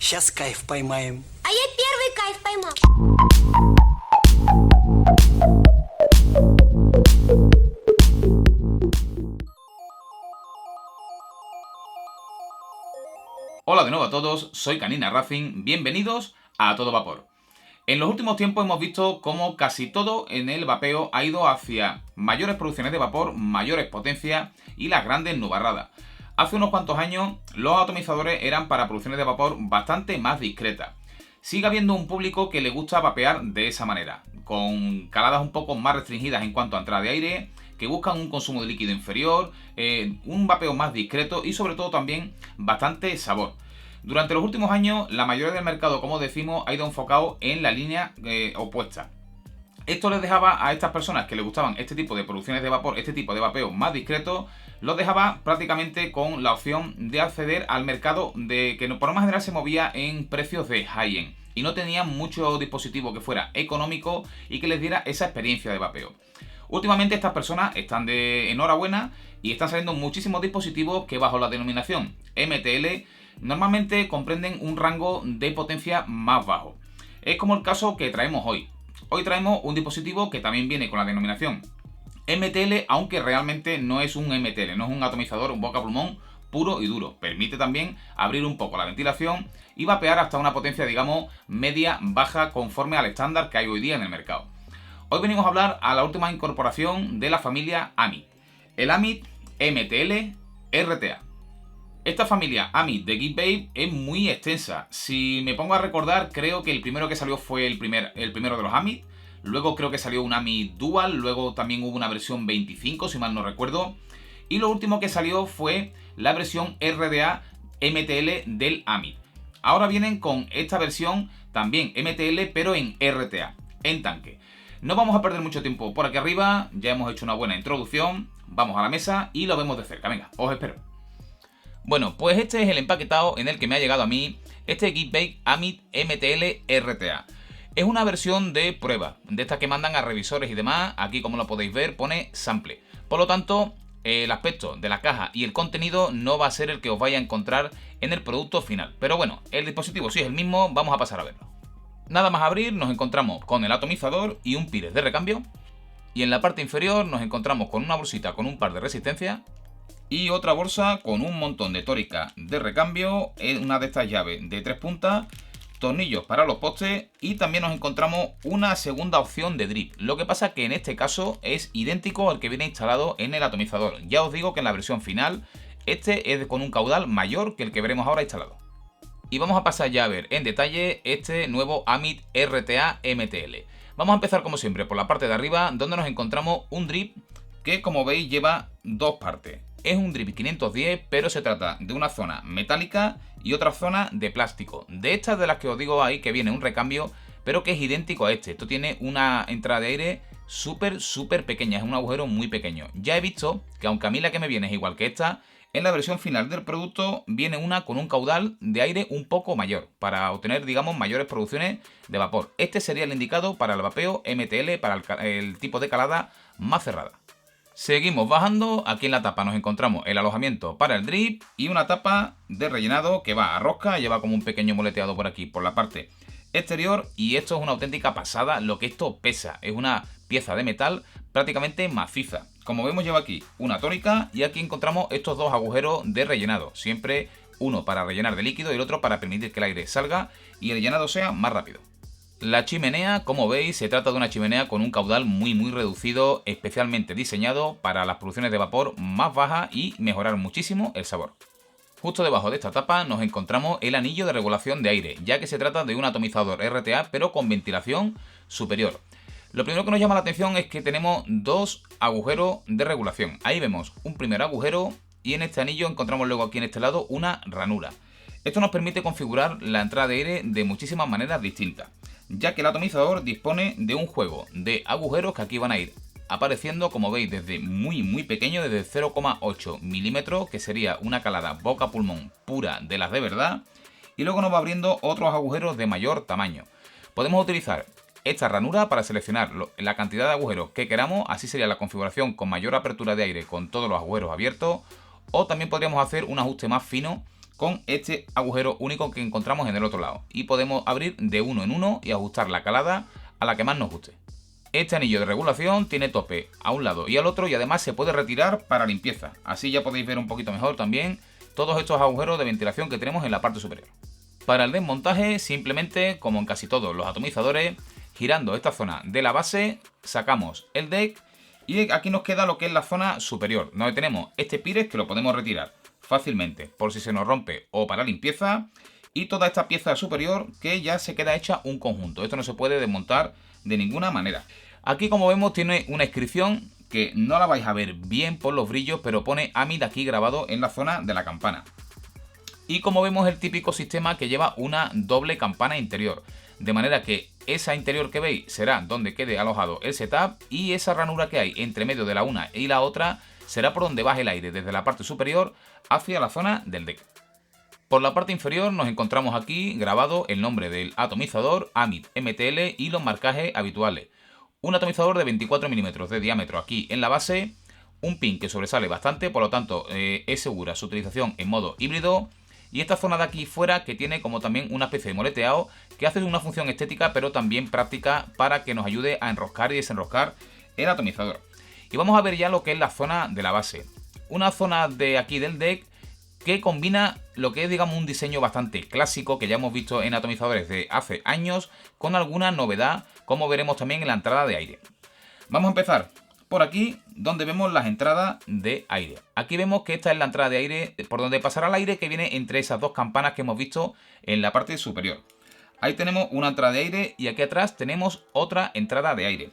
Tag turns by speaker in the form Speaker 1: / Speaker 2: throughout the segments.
Speaker 1: Сейчас кайф поймаем.
Speaker 2: А я первый кайф поймал.
Speaker 3: Hola de nuevo a todos, soy Canina Racing, bienvenidos a Todo Vapor. En los últimos tiempos hemos visto cómo casi todo en el vapeo ha ido hacia mayores producciones de vapor, mayores potencias y las grandes nubarradas. Hace unos cuantos años los atomizadores eran para producciones de vapor bastante más discretas. Sigue habiendo un público que le gusta vapear de esa manera, con caladas un poco más restringidas en cuanto a entrada de aire, que buscan un consumo de líquido inferior, un vapeo más discreto y sobre todo también bastante sabor. Durante los últimos años la mayoría del mercado, como decimos, ha ido enfocado en la línea opuesta. Esto les dejaba a estas personas que les gustaban este tipo de producciones de vapor, este tipo de vapeo más discreto, los dejaba prácticamente con la opción de acceder al mercado que por lo más general se movía en precios de high-end y no tenían mucho dispositivo que fuera económico y que les diera esa experiencia de vapeo. Últimamente estas personas están de enhorabuena y están saliendo muchísimos dispositivos que bajo la denominación MTL normalmente comprenden un rango de potencia más bajo. Es como el caso que traemos hoy. Hoy traemos un dispositivo que también viene con la denominación MTL, aunque realmente no es un MTL, no es un atomizador, un boca pulmón puro y duro. Permite también abrir un poco la ventilación y vapear hasta una potencia, digamos, media-baja conforme al estándar que hay hoy día en el mercado. Hoy venimos a hablar a la última incorporación de la familia AMIT, el AMIT MTL RTA. Esta familia AMIT de Geekvape es muy extensa. Si me pongo a recordar, creo que el primero que salió fue el primero de los AMIT. Luego creo que salió un AMIT Dual, luego también hubo una versión 25, si mal no recuerdo. Y lo último que salió fue la versión RDA MTL del AMIT. Ahora vienen con esta versión también MTL, pero en RTA, en tanque. No vamos a perder mucho tiempo por aquí arriba, ya hemos hecho una buena introducción. Vamos a la mesa y lo vemos de cerca. Venga, os espero. Bueno, pues este es el empaquetado en el que me ha llegado a mí este Geekvape AMIT MTL RTA. Es una versión de prueba, de estas que mandan a revisores y demás. Aquí, como lo podéis ver, pone sample. Por lo tanto, el aspecto de la caja y el contenido no va a ser el que os vaya a encontrar en el producto final. Pero bueno, el dispositivo sí es el mismo, vamos a pasar a verlo. Nada más abrir, nos encontramos con el atomizador y un pires de recambio. Y en la parte inferior nos encontramos con una bolsita con un par de resistencias. Y otra bolsa con un montón de tórica de recambio, una de estas llaves de 3 puntas, tornillos para los postes y también nos encontramos una segunda opción de drip. Lo que pasa que en este caso es idéntico al que viene instalado en el atomizador. Ya os digo que en la versión final este es con un caudal mayor que el que veremos ahora instalado. Y vamos a pasar ya a ver en detalle este nuevo AMIT RTA MTL. Vamos a empezar como siempre por la parte de arriba, donde nos encontramos un drip que, como veis, lleva dos partes. Es un drip 510, pero se trata de una zona metálica y otra zona de plástico. De estas de las que os digo ahí que viene un recambio, pero que es idéntico a este. Esto tiene una entrada de aire súper pequeña, es un agujero muy pequeño. Ya he visto que aunque a mí la que me viene es igual que esta, en la versión final del producto viene una con un caudal de aire un poco mayor, para obtener, digamos, mayores producciones de vapor. Este sería el indicado para el vapeo MTL, para el tipo de calada más cerrada. Seguimos bajando, aquí en la tapa nos encontramos el alojamiento para el drip y una tapa de rellenado que va a rosca, lleva como un pequeño moleteado por aquí, por la parte exterior, y esto es una auténtica pasada lo que esto pesa. Es una pieza de metal prácticamente maciza. Como vemos, lleva aquí una tórica y aquí encontramos estos dos agujeros de rellenado, siempre uno para rellenar de líquido y el otro para permitir que el aire salga y el llenado sea más rápido. La chimenea, como veis, se trata de una chimenea con un caudal muy reducido, especialmente diseñado para las producciones de vapor más bajas y mejorar muchísimo el sabor. Justo debajo de esta tapa nos encontramos el anillo de regulación de aire, ya que se trata de un atomizador RTA pero con ventilación superior. Lo primero que nos llama la atención es que tenemos dos agujeros de regulación. Ahí vemos un primer agujero y en este anillo encontramos luego aquí en este lado una ranura. Esto nos permite configurar la entrada de aire de muchísimas maneras distintas, ya que el atomizador dispone de un juego de agujeros que aquí van a ir apareciendo, como veis, desde muy pequeño, desde 0,8 milímetros, que sería una calada boca pulmón pura de las de verdad, y luego nos va abriendo otros agujeros de mayor tamaño. Podemos utilizar esta ranura para seleccionar la cantidad de agujeros que queramos, así sería la configuración con mayor apertura de aire con todos los agujeros abiertos, o también podríamos hacer un ajuste más fino con este agujero único que encontramos en el otro lado. Y podemos abrir de uno en uno y ajustar la calada a la que más nos guste. Este anillo de regulación tiene tope a un lado y al otro y además se puede retirar para limpieza. Así ya podéis ver un poquito mejor también todos estos agujeros de ventilación que tenemos en la parte superior. Para el desmontaje, simplemente, como en casi todos los atomizadores, girando esta zona de la base, sacamos el deck y aquí nos queda lo que es la zona superior, donde tenemos este pires que lo podemos retirar fácilmente por si se nos rompe o para limpieza, y toda esta pieza superior que ya se queda hecha un conjunto. Esto no se puede desmontar de ninguna manera. Aquí, como vemos, tiene una inscripción que no la vais a ver bien por los brillos, pero pone AMID aquí grabado en la zona de la campana. Y como vemos, el típico sistema que lleva una doble campana interior, de manera que esa interior que veis será donde quede alojado el setup, y esa ranura que hay entre medio de la una y la otra será por donde baje el aire desde la parte superior hacia la zona del deck. Por la parte inferior nos encontramos aquí grabado el nombre del atomizador, AMID MTL, y los marcajes habituales. Un atomizador de 24 milímetros de diámetro aquí en la base, un pin que sobresale bastante, por lo tanto es segura su utilización en modo híbrido, y esta zona de aquí fuera que tiene como también una especie de moleteado que hace una función estética pero también práctica para que nos ayude a enroscar y desenroscar el atomizador. Y vamos a ver ya lo que es la zona de la base. Una zona de aquí del deck que combina lo que es, digamos, un diseño bastante clásico que ya hemos visto en atomizadores de hace años, con alguna novedad, como veremos también en la entrada de aire. Vamos a empezar por aquí, donde vemos las entradas de aire. Aquí vemos que esta es la entrada de aire por donde pasará el aire, que viene entre esas dos campanas que hemos visto en la parte superior. Ahí tenemos una entrada de aire y aquí atrás tenemos otra entrada de aire.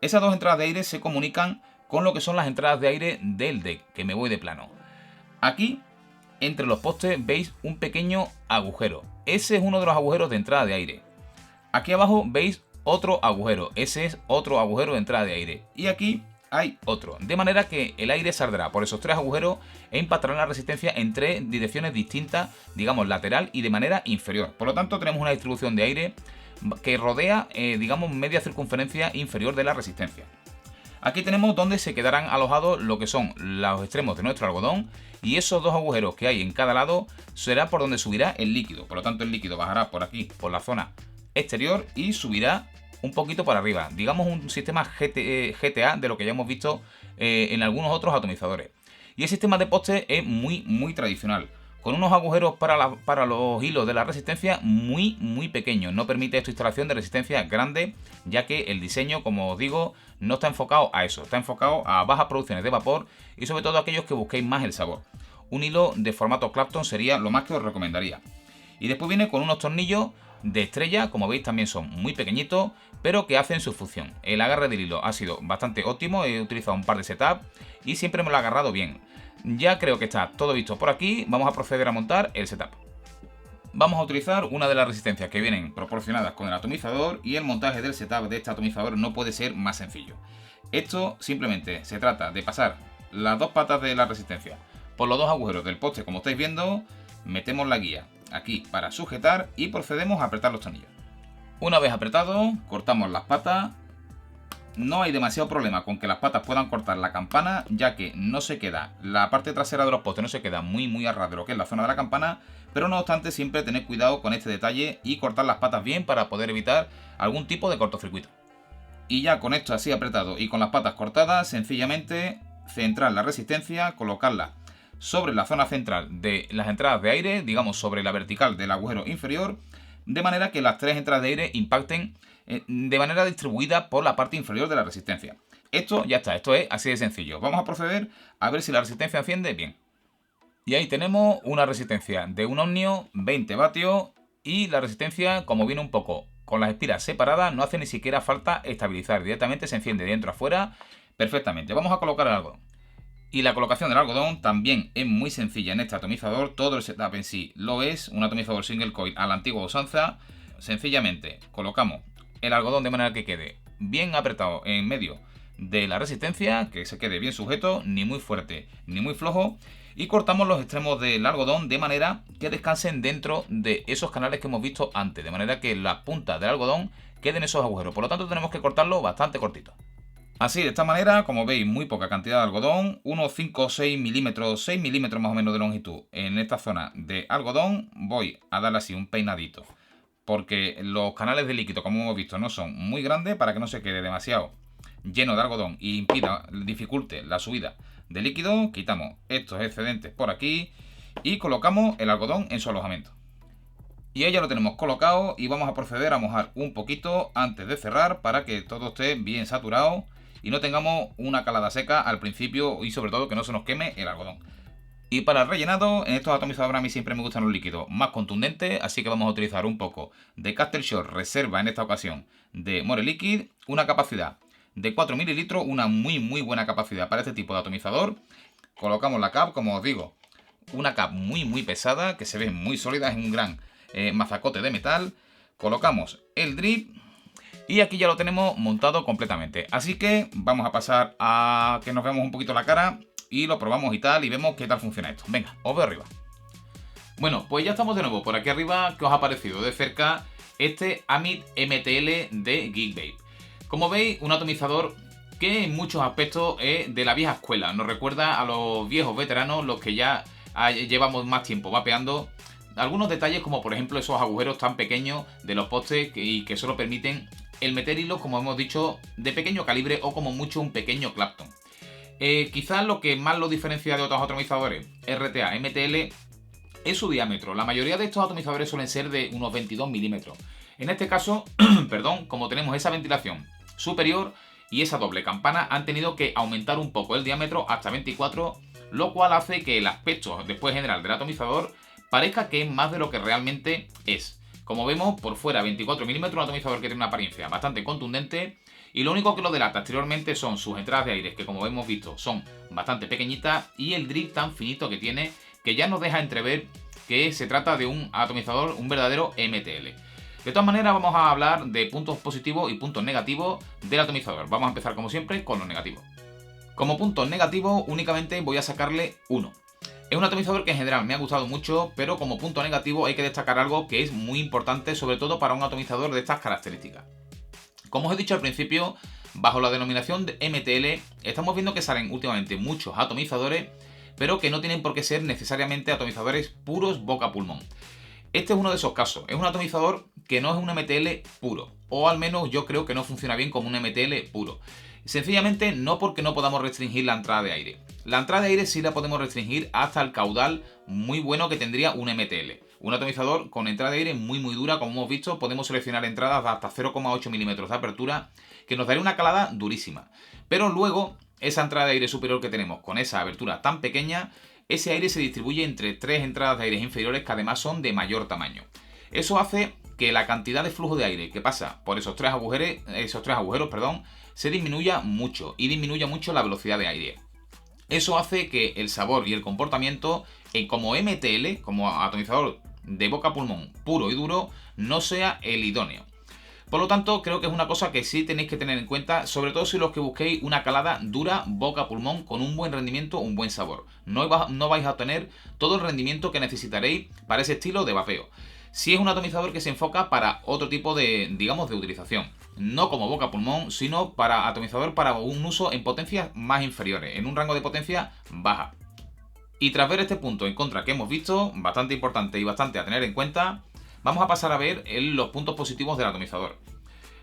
Speaker 3: Esas dos entradas de aire se comunican con lo que son las entradas de aire del deck, que me voy de plano. Aquí, entre los postes, veis un pequeño agujero. Ese es uno de los agujeros de entrada de aire. Aquí abajo veis otro agujero. Ese es otro agujero de entrada de aire. Y aquí hay otro. De manera que el aire saldrá por esos tres agujeros e impactará la resistencia en tres direcciones distintas, digamos lateral y de manera inferior. Por lo tanto, tenemos una distribución de aire que rodea, digamos, media circunferencia inferior de la resistencia. Aquí tenemos donde se quedarán alojados lo que son los extremos de nuestro algodón, y esos dos agujeros que hay en cada lado será por donde subirá el líquido. Por lo tanto, el líquido bajará por aquí, por la zona exterior, y subirá un poquito para arriba. Digamos un sistema GTA de lo que ya hemos visto en algunos otros atomizadores. Y el sistema de poste es muy tradicional, con unos agujeros para los hilos de la resistencia muy pequeños. No permite esta instalación de resistencia grande, ya que el diseño, como os digo, no está enfocado a eso. Está enfocado a bajas producciones de vapor y sobre todo a aquellos que busquéis más el sabor. Un hilo de formato Clapton sería lo más que os recomendaría. Y después viene con unos tornillos de estrella, como veis también son muy pequeñitos, pero que hacen su función. El agarre del hilo ha sido bastante óptimo, he utilizado un par de setups y siempre me lo ha agarrado bien. Ya creo que está todo visto por aquí, vamos a proceder a montar el setup. Vamos a utilizar una de las resistencias que vienen proporcionadas con el atomizador, y el montaje del setup de este atomizador no puede ser más sencillo. Esto simplemente se trata de pasar las dos patas de la resistencia por los dos agujeros del poste, como estáis viendo, metemos la guía aquí para sujetar y procedemos a apretar los tornillos. Una vez apretado, cortamos las patas. No hay demasiado problema con que las patas puedan cortar la campana, ya que no se queda, la parte trasera de los postes no se queda muy a ras de lo que es la zona de la campana, pero no obstante siempre tened cuidado con este detalle y cortar las patas bien para poder evitar algún tipo de cortocircuito. Y ya con esto así apretado y con las patas cortadas, sencillamente centrar la resistencia, colocarla sobre la zona central de las entradas de aire, digamos sobre la vertical del agujero inferior, de manera que las tres entradas de aire impacten de manera distribuida por la parte inferior de la resistencia. Esto ya está, esto es así de sencillo. Vamos a proceder a ver si la resistencia enciende bien. Y ahí tenemos una resistencia de un ohmio, 20 vatios, y la resistencia, como viene un poco con las espiras separadas, no hace ni siquiera falta estabilizar, directamente se enciende de dentro a fuera perfectamente. Vamos a colocar el algodón. Y la colocación del algodón también es muy sencilla en este atomizador. Todo el setup en sí lo es, un atomizador single coil a la antigua usanza. Sencillamente colocamos el algodón de manera que quede bien apretado en medio de la resistencia, que se quede bien sujeto, ni muy fuerte ni muy flojo, y cortamos los extremos del algodón de manera que descansen dentro de esos canales que hemos visto antes, de manera que las puntas del algodón queden esos agujeros. Por lo tanto tenemos que cortarlo bastante cortito. Así, de esta manera, como veis, muy poca cantidad de algodón, unos 5 o 6 milímetros, 6 milímetros más o menos de longitud en esta zona de algodón. Voy a darle así un peinadito, porque los canales de líquido, como hemos visto, no son muy grandes para que no se quede demasiado lleno de algodón y dificulte la subida de líquido. Quitamos estos excedentes por aquí y colocamos el algodón en su alojamiento. Y ahí ya lo tenemos colocado y vamos a proceder a mojar un poquito antes de cerrar para que todo esté bien saturado y no tengamos una calada seca al principio y sobre todo que no se nos queme el algodón. Y para el rellenado, en estos atomizadores a mí siempre me gustan los líquidos más contundentes, así que vamos a utilizar un poco de Castle Shore Reserva en esta ocasión de More Liquid, una capacidad de 4 mililitros, una muy buena capacidad para este tipo de atomizador. Colocamos la cap, como os digo, una cap muy pesada, que se ve muy sólida, es un gran mazacote de metal. Colocamos el drip y aquí ya lo tenemos montado completamente. Así que vamos a pasar a que nos veamos un poquito la cara y lo probamos y tal, y vemos qué tal funciona esto. Venga, os veo arriba. Bueno, pues ya estamos de nuevo por aquí arriba. ¿Qué os ha parecido de cerca este Amit MTL de Geekvape? Como veis, un atomizador que en muchos aspectos es de la vieja escuela. Nos recuerda a los viejos veteranos, los que ya llevamos más tiempo vapeando. Algunos detalles, como por ejemplo esos agujeros tan pequeños de los postes y que solo permiten el meter hilos, como hemos dicho, de pequeño calibre o como mucho un pequeño Clapton. Quizás lo que más lo diferencia de otros atomizadores RTA MTL es su diámetro. La mayoría de estos atomizadores suelen ser de unos 22 milímetros. En este caso, perdón, como tenemos esa ventilación superior y esa doble campana, han tenido que aumentar un poco el diámetro hasta 24, lo cual hace que el aspecto después general del atomizador parezca que es más de lo que realmente es. Como vemos, por fuera 24 milímetros, un atomizador que tiene una apariencia bastante contundente, y lo único que lo delata exteriormente son sus entradas de aire, que como hemos visto son bastante pequeñitas, y el drip tan finito que tiene, que ya nos deja entrever que se trata de un atomizador, un verdadero MTL. De todas maneras, vamos a hablar de puntos positivos y puntos negativos del atomizador. Vamos a empezar como siempre con los negativos. Como punto negativo únicamente voy a sacarle uno. Es un atomizador que en general me ha gustado mucho, pero como punto negativo hay que destacar algo que es muy importante, sobre todo para un atomizador de estas características. Como os he dicho al principio, bajo la denominación de MTL estamos viendo que salen últimamente muchos atomizadores, pero que no tienen por qué ser necesariamente atomizadores puros boca-pulmón. Este es uno de esos casos, es un atomizador que no es un MTL puro, o al menos yo creo que no funciona bien como un MTL puro. Sencillamente no porque no podamos restringir la entrada de aire. La entrada de aire sí la podemos restringir hasta el caudal muy bueno que tendría un MTL. Un atomizador con entrada de aire muy dura, como hemos visto, podemos seleccionar entradas de hasta 0,8 milímetros de apertura, que nos daría una calada durísima. Pero luego, esa entrada de aire superior que tenemos con esa abertura tan pequeña, ese aire se distribuye entre tres entradas de aire inferiores que además son de mayor tamaño. Eso hace que la cantidad de flujo de aire que pasa por esos tres agujeros, se disminuya mucho y disminuya mucho la velocidad de aire. Eso hace que el sabor y el comportamiento como MTL, como atomizador de boca-pulmón puro y duro, no sea el idóneo. Por lo tanto, creo que es una cosa que sí tenéis que tener en cuenta, sobre todo si los que busquéis una calada dura boca-pulmón con un buen rendimiento, un buen sabor. No vais a obtener todo el rendimiento que necesitaréis para ese estilo de vapeo. Sí es un atomizador que se enfoca para otro tipo de, digamos, de utilización. No como boca-pulmón, sino para atomizador para un uso en potencias más inferiores, en un rango de potencia baja. Y tras ver este punto en contra que hemos visto, bastante importante y bastante a tener en cuenta, vamos a pasar a ver los puntos positivos del atomizador.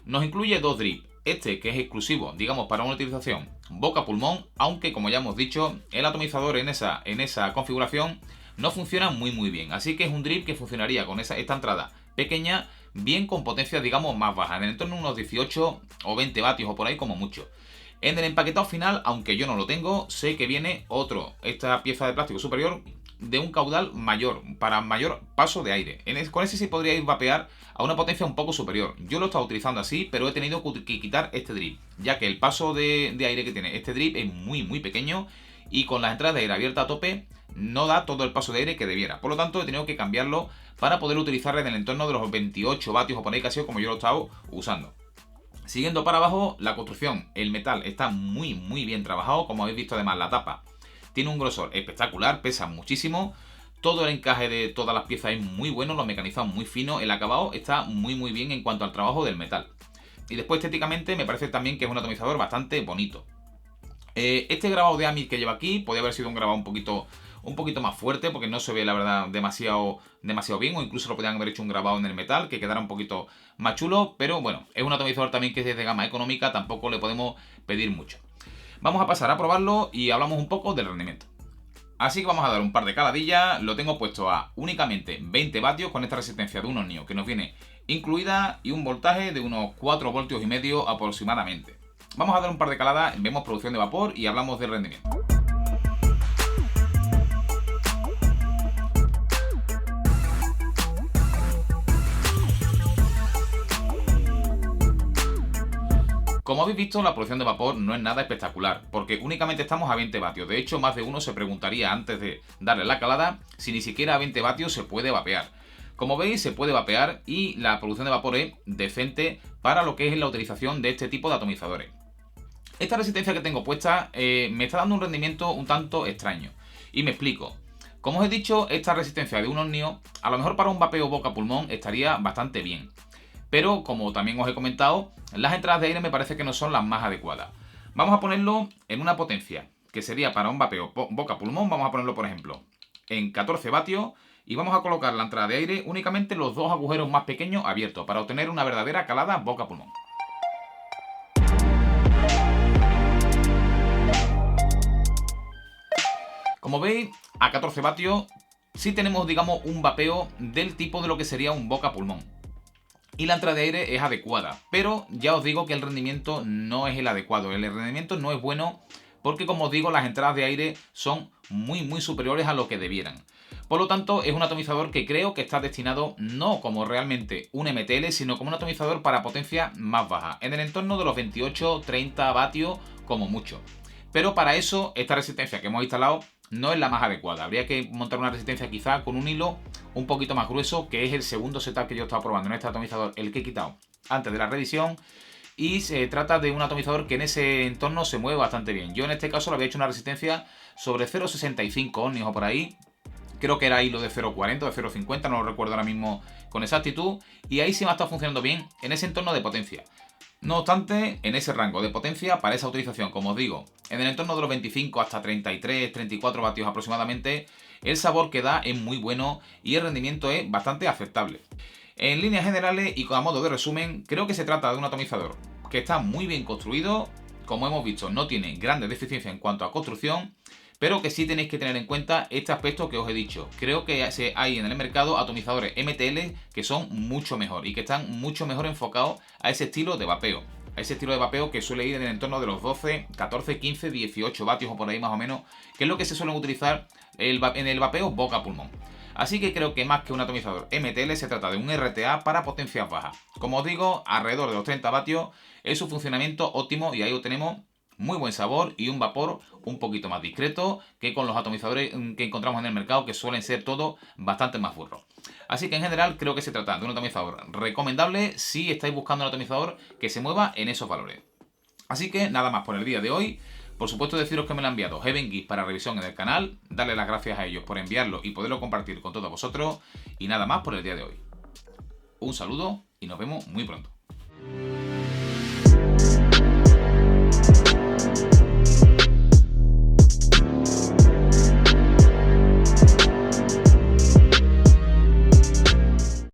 Speaker 3: Nos incluye dos drips, este que es exclusivo, digamos, para una utilización boca-pulmón, aunque como ya hemos dicho, el atomizador en esa configuración no funciona muy bien, así que es un drip que funcionaría con esta entrada pequeña, bien con potencias, digamos, más bajas, en el entorno de unos 18 o 20 vatios o por ahí como mucho. En el empaquetado final, aunque yo no lo tengo, sé que viene esta pieza de plástico superior de un caudal mayor, para mayor paso de aire. Con ese sí podríais vapear a una potencia un poco superior. Yo lo he estado utilizando así, pero he tenido que quitar este drip, ya que el paso de aire que tiene este drip es muy pequeño y con las entradas de aire abiertas a tope no da todo el paso de aire que debiera. Por lo tanto, he tenido que cambiarlo para poder utilizarlo en el entorno de los 28 vatios o por ahí casi como yo lo he estado usando. Siguiendo para abajo, la construcción, el metal está muy bien trabajado, como habéis visto. Además la tapa tiene un grosor espectacular, pesa muchísimo, todo el encaje de todas las piezas es muy bueno, los mecanizados muy finos, el acabado está muy bien en cuanto al trabajo del metal. y después estéticamente me parece también que es un atomizador bastante bonito. Este grabado de Amit que lleva aquí podría haber sido un grabado un poquito más fuerte, porque no se ve la verdad demasiado bien, o incluso lo podrían haber hecho un grabado en el metal que quedara un poquito más chulo, pero bueno, es un atomizador también que es de gama económica, tampoco le podemos pedir mucho. Vamos a pasar a probarlo y hablamos un poco del rendimiento. Así que vamos a dar un par de caladillas. Lo tengo puesto a únicamente 20 vatios con esta resistencia de un ohmio que nos viene incluida y un voltaje de unos 4 voltios y medio aproximadamente. Vamos a dar un par de caladas, vemos producción de vapor y hablamos del rendimiento. Como habéis visto, la producción de vapor no es nada espectacular, porque únicamente estamos a 20 vatios. De hecho, más de uno se preguntaría antes de darle la calada si ni siquiera a 20 vatios se puede vapear. Como veis, se puede vapear y la producción de vapor es decente para lo que es la utilización de este tipo de atomizadores. Esta resistencia que tengo puesta me está dando un rendimiento un tanto extraño. Y me explico. Como os he dicho, esta resistencia de un ohmio, a lo mejor para un vapeo boca-pulmón estaría bastante bien. Pero, como también os he comentado, las entradas de aire me parece que no son las más adecuadas. Vamos a ponerlo en una potencia, que sería para un vapeo boca-pulmón, vamos a ponerlo, por ejemplo, en 14 vatios, y vamos a colocar la entrada de aire únicamente los dos agujeros más pequeños abiertos, para obtener una verdadera calada boca-pulmón. Como veis, a 14 vatios sí tenemos, digamos, un vapeo del tipo de lo que sería un boca-pulmón. Y la entrada de aire es adecuada, pero ya os digo que el rendimiento no es el adecuado. El rendimiento no es bueno porque, como os digo, las entradas de aire son muy superiores a lo que debieran. Por lo tanto, es un atomizador que creo que está destinado no como realmente un MTL, sino como un atomizador para potencia más baja, en el entorno de los 28-30 vatios como mucho. Pero para eso, esta resistencia que hemos instalado no es la más adecuada. Habría que montar una resistencia quizá con un hilo un poquito más grueso, que es el segundo setup que yo estaba probando en este atomizador, el que he quitado antes de la revisión. Y se trata de un atomizador que en ese entorno se mueve bastante bien. Yo en este caso le había hecho una resistencia sobre 0,65 ohmios o por ahí. Creo que era hilo de 0,40 o de 0,50, no lo recuerdo ahora mismo con exactitud. Y ahí sí me ha estado funcionando bien en ese entorno de potencia. No obstante, en ese rango de potencia, para esa utilización, como os digo, en el entorno de los 25 hasta 33-34 vatios aproximadamente, el sabor que da es muy bueno y el rendimiento es bastante aceptable. En líneas generales y a modo de resumen, creo que se trata de un atomizador que está muy bien construido. Como hemos visto, no tiene grandes deficiencias en cuanto a construcción, pero que sí tenéis que tener en cuenta este aspecto que os he dicho. Creo que hay en el mercado atomizadores MTL que son mucho mejor y que están mucho mejor enfocados a ese estilo de vapeo. A ese estilo de vapeo que suele ir en el entorno de los 12, 14, 15, 18 vatios o por ahí más o menos, que es lo que se suelen utilizar en el vapeo boca-pulmón. Así que creo que más que un atomizador MTL se trata de un RTA para potencias bajas. Como os digo, alrededor de los 30 vatios es su funcionamiento óptimo y ahí obtenemos muy buen sabor y un vapor un poquito más discreto que con los atomizadores que encontramos en el mercado, que suelen ser todos bastante más burros. Así que en general creo que se trata de un atomizador recomendable si estáis buscando un atomizador que se mueva en esos valores. Así que nada más por el día de hoy. Por supuesto, deciros que me lo ha enviado Heaven Geek para revisión en el canal, darle las gracias a ellos por enviarlo y poderlo compartir con todos vosotros. Y nada más por el día de hoy. Un saludo y nos vemos muy pronto.